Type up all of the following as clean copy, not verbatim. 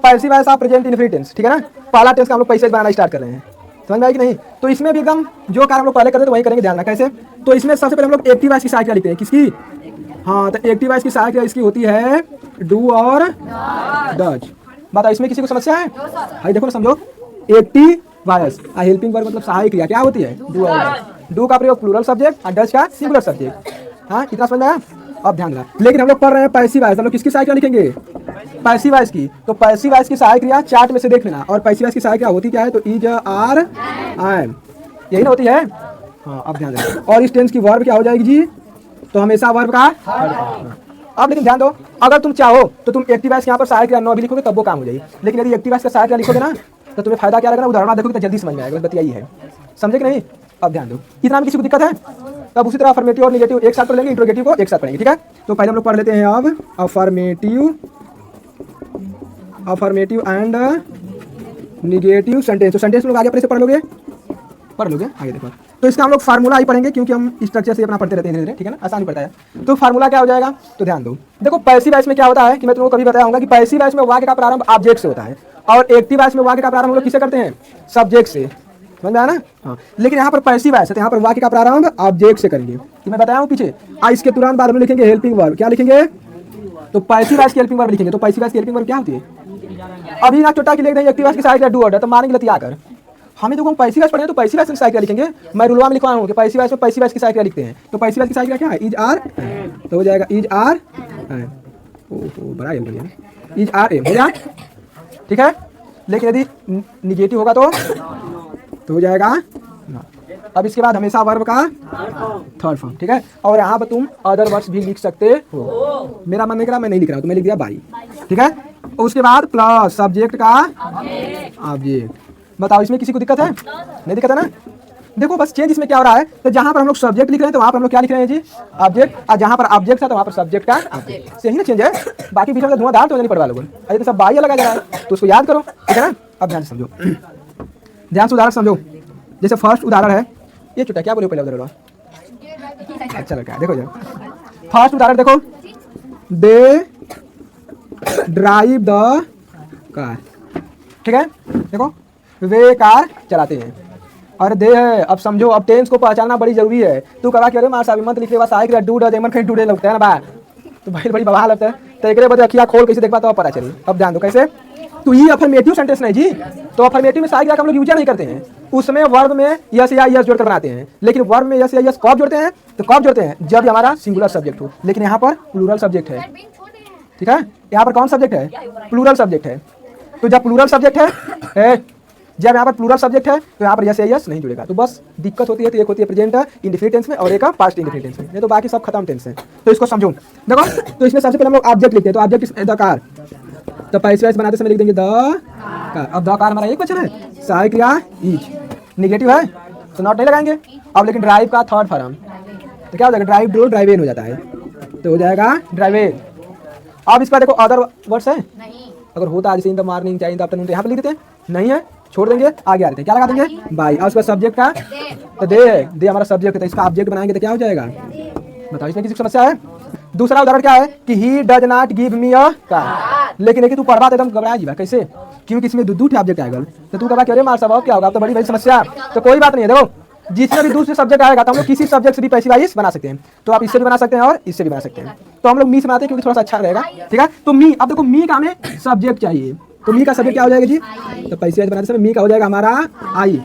Passive voice of present indefinite tense, ठीक है ना। पहला टेंस का हम लोग पैसिव बनाना स्टार्ट कर रहे हैं, समझ में आई कि नहीं। तो इसमें भी एकदम जो कार्य हम लोग पहले करते थे वही करेंगे, ध्यान रखना कैसे। तो इसमें सबसे पहले हम लोग एक्टिव वॉइस की सहायता लिखते हैं, किसकी, हाँ, तो एक्टिव वॉइस की सहायता इसकी होती है डू और डज। बताओ इसमें किसी को समस्या है? भाई देखो ना, समझो, एक्टिव वॉइस हेल्पिंग वर्ब मतलब सहायक क्रिया क्या होती है, डू और डज। डू का प्रयोग प्लूरल सब्जेक्ट और डज का सिंगुलर सब्जेक्ट, हाँ, कितना समझ में आया। अब ध्यान देना, लेकिन हम लोग पढ़ रहे हैं पैसिव वॉइस, हम लोग किसकी सहायता लिखेंगे, पैसिव वॉइस की। तो पैसिव वॉइस की सहायक क्रिया चार्ट में से देख लेना, और पैसिव वॉइस की सहायक क्रिया होती क्या है, तो इज, आर, एम, यही ना होती है, हाँ। अब ध्यान देना, और इस टेंस की वर्ब क्या हो जाएगी जी, तो हमेशा वर्ब का। अब लेकिन ध्यान दो, अगर तुम चाहो तो तुम एक्टिव वॉइस यहाँ पर सहायक क्रिया न भी लिखोगे तब वो काम हो जाएगी, लेकिन यदि एक्टिव वॉइस का सहायक क्रिया लिखोगे ना तो तुम्हें फायदा क्या लगेगा, उदाहरण देखोगे तो जल्दी समझ में आएगा, बस यही है, समझे कि नहीं। अब ध्यान दो, इतना में किसी को दिक्कत है, तब उसी तरह अफर्मेटिव और निगेटिव एक साथ पढ़ लेंगे, इंट्रोगेटिव को एक साथ पढ़ेंगे, ठीक है। तो पहले हम लोग पढ़ लेते हैं अब अफर्मेटिव एंड निगेटिव सेंटेंस। तो सेंटेंस लोग आगे अपने से पढ़ लोगे आगे देखो। तो इसका हम लोग फार्मूला ही पढ़ेंगे, क्योंकि हम स्ट्रक्चर से अपना पढ़ते रहते हैं धीरे धीरे, ठीक है ना, आसान पड़ता है। तो फार्मूला क्या हो जाएगा, तो ध्यान दो, देखो पैसिव वॉइस में क्या होता है कि मैं तुमको कभी बताया हूँ कि पैसिव वॉइस में वाक्य का प्रारंभ ऑब्जेक्ट से होता है, और एक्टिव वॉइस में वाक्य का प्रारंभ हम लोग किससे करते हैं, सब्जेक्ट से, समझ में आया ना, हाँ। लेकिन यहाँ पर पैसिव वॉइस है तो यहाँ पर वाक्य का प्रारंभ ऑब्जेक्ट से करेंगे, कि मैं बताया हूँ पीछे। इसके तुरंत बाद में लिखेंगे हेल्पिंग वर्ब, क्या लिखेंगे, तो पैसिव वॉइस की हेल्पिंग वर्ब लिखेंगे। तो पैसिव वॉइस की हेल्पिंग वर्ब क्या होती है, अभी ना छोटा की लिख देंगे एक्टिव वॉइस की सहायक डू ऑर्डर, तो मारेंगे लतिया कर। हमें तो पैसिव वॉइस पढ़े तो पैसिव वॉइस की सहायक लिखेंगे, मैं रूलवा में लिखवाया हूँ कि पैसिव वॉइस में पैसिव वॉइस की सहायक लिखते हैं। तो पैसिव वॉइस की सहायक क्या है, इज, आर, तो हो जाएगा इज, आर, ओहो बड़ा बढ़िया, इज, आर, एम हो जाए, ठीक है। लेकिन यदि निगेटिव होगा तो हो जाएगा। अब इसके बाद हमेशा वर्ब का थर्ड फॉर्म, ठीक है। और यहाँ पर तुम अदर वर्ड्स भी लिख सकते हो, मेरा मन नहीं करा, मैं नहीं लिख रहा हूँ, तो मैं लिख दिया बाई, ठीक है। उसके बाद प्लस सब्जेक्ट का ऑब्जेक्ट। बताओ इसमें किसी को दिक्कत है, नहीं दिक्कत है ना। देखो बस चेंज इसमें क्या हो रहा है, तो जहाँ पर हम लोग सब्जेक्ट लिख रहे हैं तो वहाँ पर हम लोग क्या लिख रहे हैं जी, ऑब्जेक्ट, और जहाँ पर ऑब्जेक्ट था तो वहाँ पर सब्जेक्ट का ऑब्जेक्ट, सही ना चेंज है। बाकी बीच में धुआंधार तो नहीं पड़वा लोगों, अरे तो सब बाई लगा जा रहा है, तो उसको याद करो, ठीक है ना। अब ध्यान से समझो, ध्यान से उदाहरण समझो। जैसे फर्स्ट उदाहरण है, ये छोटा क्या बोले पहले उदाहरण, अच्छा लड़का है, देखो जरा फर्स्ट उदाहरण देखो, दे ड्राइव द कार, ठीक है। देखो वे कार चलाते हैं, और दे है। अब समझो, अब टेंस को पहचानना बड़ी जरूरी है। तू कहा कि अरे मार साहब मत लिखे, बस आएगा डू डज एमन कहीं टुडे लगता है ना बा, तो भाई बड़ी बवाल लगता है, तो एक बार अखियाँ खोल कैसे देख पाता तो पता चले। अब ध्यान दो कैसे, तो ये अफर्मेटिव सेंटेंस नहीं जी, तो अफर्मेटिव में सहायक क्रिया हम लोग यूज नहीं करते हैं, उसमें वर्ब में यस या यस जोड़कर बनाते हैं। लेकिन वर्ब में यस या यस कब जोड़ते हैं, तो कब जोड़ते हैं जब हमारा सिंगुलर सब्जेक्ट हो, लेकिन यहाँ पर प्लूरल सब्जेक्ट है, ठीक है। यहाँ पर कौन सब्जेक्ट है, प्लूरल सब्जेक्ट है। तो जब प्लूरल सब्जेक्ट है, जब यहाँ पर प्लूरल सब्जेक्ट है तो यहाँ पर यस या यस नहीं जुड़ेगा। तो बस दिक्कत होती है, तो एक होती है प्रेजेंट इंडेफिनिट टेंस में और एक पास्ट इंडेफिनिट टेंस में, नहीं तो बाकी सब खत्म टेंस है। तो इसको समझो, देखो तो इसमें सबसे पहले हम लोग ऑब्जेक्ट लिखते हैं, तो ऑब्जेक्ट द कार, तो पैसिव वॉइस बनाते समय लिख देंगे द कार। अब द कार हमारा एक बचा है, सहायक क्रिया इज, निगेटिव है तो नॉट नहीं लगाएंगे। अब लेकिन ड्राइव का थर्ड फॉर्म, तो क्या हो जाएगा, ड्राइव डू ड्राइव इन हो जाता है, तो हो जाएगा ड्राइव इन। अब इसका देखो अदर वर्ड्स है, अगर होता जैसे इन द मॉर्निंग चाहे इन द आफ्टरनून, तो यहाँ पे लिख देते हैं, नहीं है छोड़ देंगे, आगे आ देते हैं, क्या लगा देंगे बाई। और उसका सब्जेक्ट का तो दे है, दे हमारा सब्जेक्ट है, तो इसका ऑब्जेक्ट बनाएंगे तो क्या हो जाएगा, बताओ इसमें किसी समस्या है। दूसरा उदाहरण क्या है कि he does not give me a car, लेकिन कि तू पढ़वा एकदम घबराया जीवा कैसे, क्योंकि इसमें दो ऑब्जेक्ट आएगा, तो तू कहा कि अरे मार साहब क्या होगा, तो बड़ी बड़ी समस्या। तो कोई बात नहीं है, देखो जिसमें भी दूसरे सब्जेक्ट आएगा तो हम लोग किसी सब्जेक्ट से भी पैसिव वॉइस बना सकते हैं, तो आप इससे भी बना सकते हैं और इससे भी बना सकते हैं। तो हम लोग मी से बनाते हैं क्योंकि थोड़ा सा अच्छा रहेगा, ठीक है। तो मी, अब देखो मी का हमें सब्जेक्ट चाहिए, तो मी का सब्जेक्ट क्या हो जाएगा जी, तो पैसिव वॉइस बनाते समय मी का हो जाएगा हमारा आई,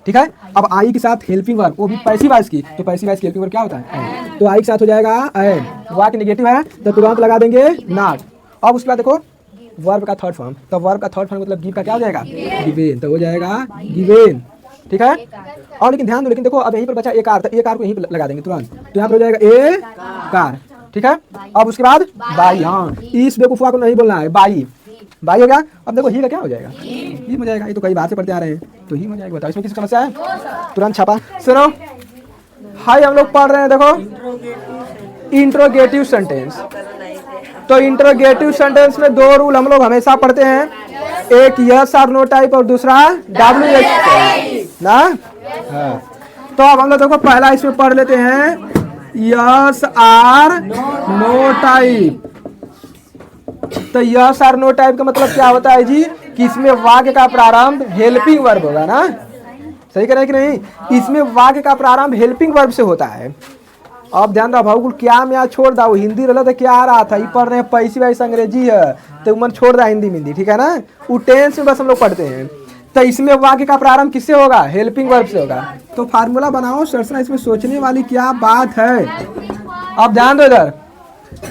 ठीक है। अब आई के साथ हेल्पिंग वर्ब, वो भी पैसिव वॉइस की, तो पैसिव वॉइस की हेल्पिंग वर्ब क्या होता है, तो आई के साथ हो जाएगा एन, वाक्य नेगेटिव है तो तुरंत लगा देंगे नॉट। अब उसके बाद देखो वर्ब का थर्ड फॉर्म, तो वर्ब का थर्ड फॉर्म मतलब गिव का क्या हो जाएगा, गिवेन, तो हो जाएगा गिवेन, ठीक है। और लेकिन ध्यान दो, लेकिन देखो अब यहीं पर बचा एक आर, तो एक आर को यहीं पर लगा देंगे तुरंत, तो यहाँ पर हो जाएगा ए कार, ठीक है। अब उसके बाद बाई, हाँ इस बेवकूफा को नहीं बोलना है, बाई, बाई हो गया। अब देखो ही का क्या हो जाएगा, ही हो जाएगा, ये तो कई बार से पढ़ते आ रहे हैं, तो ही हो जाएगा। बताओ इसमें किसी समस्या है, तुरंत छापा। सुनो हाई हम लोग पढ़ रहे हैं, देखो इंट्रोगेटिव सेंटेंस। तो इंट्रोगेटिव सेंटेंस में दो रूल हम लोग हमेशा पढ़ते हैं, एक यस और नो टाइप और दूसरा WH ना, हाँ। तो अब हम लोग देखो पहला इसमें पढ़ लेते हैं यस आर नो टाइप, तो यस और नो टाइप का मतलब क्या होता है जी कि इसमें वाक्य का प्रारंभ हेल्पिंग वर्ब होगा ना, सही कह रहे हैं कि नहीं। इसमें वाक्य का प्रारंभ हेल्पिंग वर्ब से होता है। अब ध्यान रहा भाव क्या मैं यहाँ छोड़ दा, हिंदी रहा था क्या आ रहा था, ये पढ़ रहे हैं पैसी वैसे अंग्रेजी है तो मन छोड़ रहा हिंदी मिंदी, ठीक है ना। वो टेंस में बस हम लोग पढ़ते हैं। तो इसमें वाक्य का प्रारंभ किससे होगा, हेल्पिंग वर्ब से होगा। तो फार्मूला बनाओ सरसना, इसमें सोचने वाली क्या बात है। अब ध्यान दो इधर,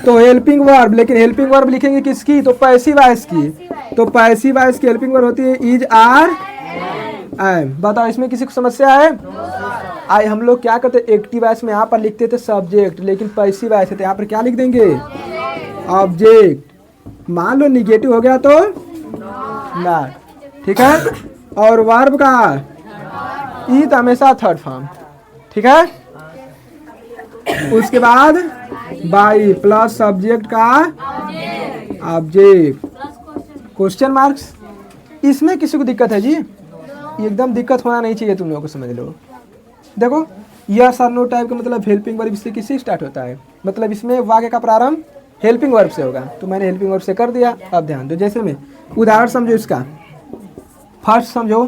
तो हेल्पिंग वर्ब, लेकिन हेल्पिंग वर्ब लिखेंगे किसकी, तो पैसिव वॉइस की। तो पैसिव वॉइस की हेल्पिंग वर्ब होती है इज आर एम। बताओ इसमें किसी को समस्या है। आई हम लोग क्या करते एक्टिव वॉइस में यहाँ पर लिखते थे सब्जेक्ट, लेकिन पैसिव वॉइस है तो यहाँ पर क्या लिख देंगे ऑब्जेक्ट। मान लो निगेटिव हो गया तो ना, ठीक है। और वर्ब का ई तो हमेशा थर्ड फॉर्म, ठीक है। उसके बाद बाई प्लस सब्जेक्ट का ऑब्जेक्ट, क्वेश्चन मार्क्स। इसमें किसी को दिक्कत है जी, एकदम दिक्कत होना नहीं चाहिए, तुम लोगों को समझ लो। देखो यस और नो टाइप का मतलब हेल्पिंग वर्ब इससे किससे स्टार्ट होता है, मतलब इसमें वाक्य का प्रारंभ हेल्पिंग वर्ब से होगा। तो मैंने हेल्पिंग वर्ब से कर दिया। अब ध्यान दो, जैसे में उदाहरण समझो इसका। फर्स्ट समझो,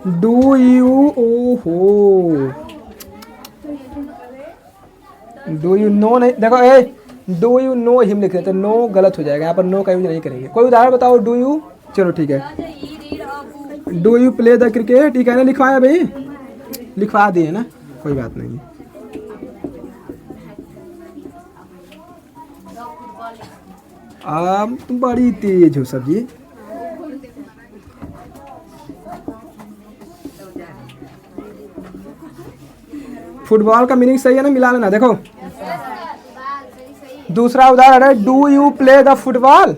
डू यू, ओहो डू यू नो नहीं, देखो ए डू यू नो हिम लिख रहे तो नो गलत हो जाएगा, यहाँ पर नो का यूज नहीं करेंगे। कोई उदाहरण बताओ, डू यू, चलो ठीक है, do you play the cricket, ठीक है ना, लिखवाया भाई, लिखवा दिए ना, कोई बात नहीं। अब तुम बड़ी तेज हो सब्जी। फुटबॉल का मीनिंग सही है ना, मिला लेना। देखो दूसरा उदाहरण है, do you play the football,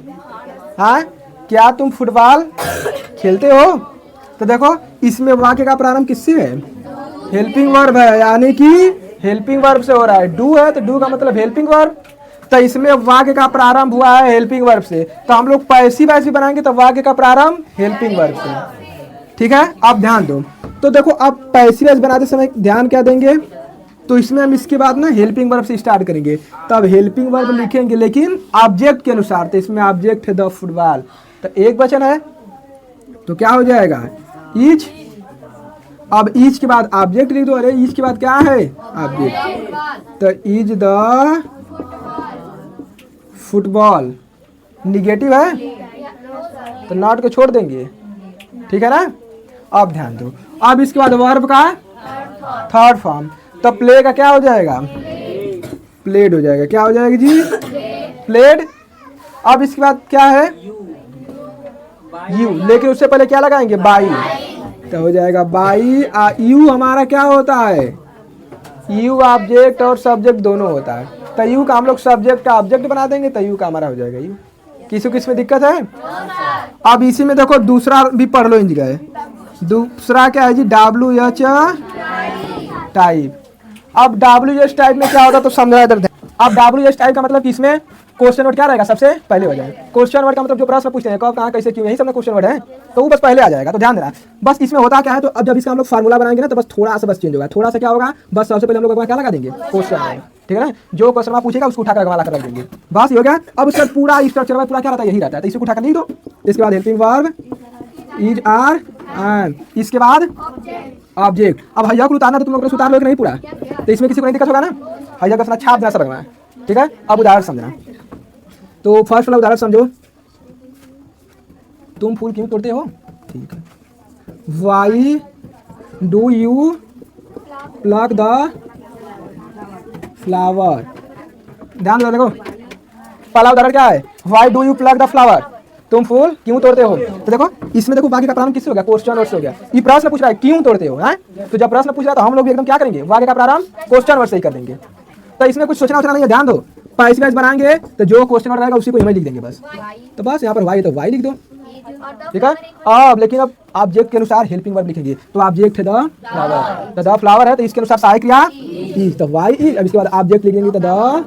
हाँ क्या तुम फुटबॉल खेलते हो। तो देखो इसमें वाक्य का प्रारंभ किससे है, हेल्पिंग वर्ब है, यानी कि हेल्पिंग वर्ब से हो रहा है। डू है तो डू का मतलब हेल्पिंग वर्ब, तो इसमें वाक्य का प्रारंभ हुआ है हेल्पिंग वर्ब से। तो हम लोग पैसिव वॉइस बनाएंगे तो वाक्य का प्रारंभ हेल्पिंग वर्ब से, ठीक है। अब ध्यान दो, तो देखो अब पैसिव वॉइस बनाते समय ध्यान क्या देंगे, तो इसमें हम इसके बाद ना हेल्पिंग वर्ब से स्टार्ट करेंगे। तब हेल्पिंग वर्ब लिखेंगे लेकिन ऑब्जेक्ट के अनुसार, तो इसमें ऑब्जेक्ट है द फुटबॉल, तो एक वचन है तो क्या हो जाएगा ईच। अब ईच के बाद ऑब्जेक्ट लिख दो, अरे ईच के बाद क्या है ऑब्जेक्ट, तो ईज द फुटबॉल, निगेटिव है तो नॉट को छोड़ देंगे, ठीक है ना। अब ध्यान दो, अब इसके बाद वर्ब का थर्ड फॉर्म, तो प्ले का क्या हो जाएगा, प्लेड हो जाएगा। क्या हो जाएगा जी, प्लेड। अब इसके बाद क्या है यू, लेकिन उससे पहले क्या लगाएंगे बाई, तो हो जाएगा बाई। यू हमारा क्या होता है, यू ऑब्जेक्ट और सब्जेक्ट दोनों होता है, तो यू का हम लोग सब्जेक्ट का ऑब्जेक्ट बना देंगे, तो यू का हमारा हो जाएगा यू। किसी को इसमें दिक्कत है। अब इसी में देखो दूसरा भी पढ़ लो इन जगह, दूसरा क्या है जी डब्ल्यू एच टाइप। अब डब्ल्यू एच टाइप में क्या होता तो समझा इधर। अब डब्ल्यू एच टाइप का मतलब इसमें क्वेश्चन वर्ड क्या रहेगा, सबसे पहले हो जाएगा। क्वेश्चन वर्ड का मतलब जो प्रश्न पूछते हैं कब कहाँ कैसे क्यों, यही सब क्वेश्चन वर्ड है, तो वो बस पहले आ जाएगा। तो ध्यान देना, बस इसमें होता क्या है, तो अब जब इसका हम लोग फार्मूला बनाएंगे ना तो बस थोड़ा सा बस चेंज होगा। थोड़ा सा क्या होगा, बस सबसे पहले हम लोग क्या लगा देंगे क्वेश्चन वर्ड, ठीक है ना। जो क्वेश्चन आप पूछेगा उसको उठाकर ला कर रख देंगे, बस ये हो गया। अब उसका पूरा स्ट्रक्चर पूरा क्या रहता है, यही रहता है, तो इसको उठाकर लिख दो। इसके बाद helping verb is are and, इसके बाद ऑब्जेक्ट। अब हैया को उतारना तो तुम लोग को उतार लो नहीं पूरा, तो इसमें किसी को नहीं दिक्कत होगा ना, हैया का अपना छाप देना सब रखना, ठीक है। अब उदाहरण समझना, तो फर्स्ट वाला उदाहरण समझो, तुम फूल क्यों तोड़ते हो, ठीक है। Why do you plug the flower. ध्यान दो, देखो पहला उदाहरण क्या है, why do you plug the flower, तुम फूल क्यों तोड़ते हो। तो देखो इसमें देखो वाक्य का प्रारंभ किससे हो गया, क्वेश्चन वर्ड से हो गया। ये प्रश्न पूछ रहा है क्यों तोड़ते हो, हैं? तो जब प्रश्न पूछ रहा है तो हम लोग भी एकदम क्या करेंगे, वाक्य का प्रारंभ क्वेश्चन वर्ड से ही कर देंगे। तो इसमें कुछ सोचना नहीं है, ध्यान दो। पैसिव वॉइस बनाएंगे तो जो क्वेश्चन वर्ड रहेगा उसी को इमेज लिख देंगे बस, तो बस यहाँ पर वाई तो वाई लिख दो, ठीक है। अब लेकिन अब ऑब्जेक्ट के अनुसार हेल्पिंग वर्ब लिखेंगे, तो ऑब्जेक्ट है द फ्लावर, तो द फ्लावर है तो इसके अनुसार सहायक क्रिया इज, तो वाई इज। अब इसके बाद ऑब्जेक्ट लिखेंगे तो द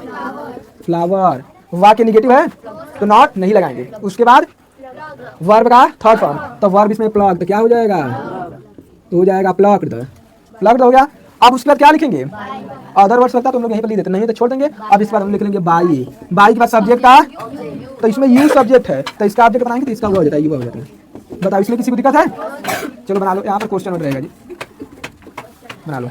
फ्लावर, वाक्य निगेटिव है तो नॉट नहीं लगाएंगे। उसके बाद वर्ब का थर्ड फॉर्म, तो वर्ब इसमें प्लग, तो क्या हो जाएगा, तो हो जाएगा प्लग्ड, प्लग्ड हो गया। अब उसके बाद क्या लिखेंगे, अदर वर्ड्स लगता है तो हम लोग यहीं पर लिख देते, नहीं तो छोड़ देंगे। अब इसके बाद हम लिख लेंगे बाई, बाई के बाद सब्जेक्ट का, तो इसमें यू सब्जेक्ट है तो इसका ऑब्जेक्ट बनाएंगे तो इसका हुआ हो जाता है, युवा हो जाता है। बताओ इसमें किसी को दिक्कत है? चलो बना लो, यहाँ पर क्वेश्चन रहेगा जी, बना लो।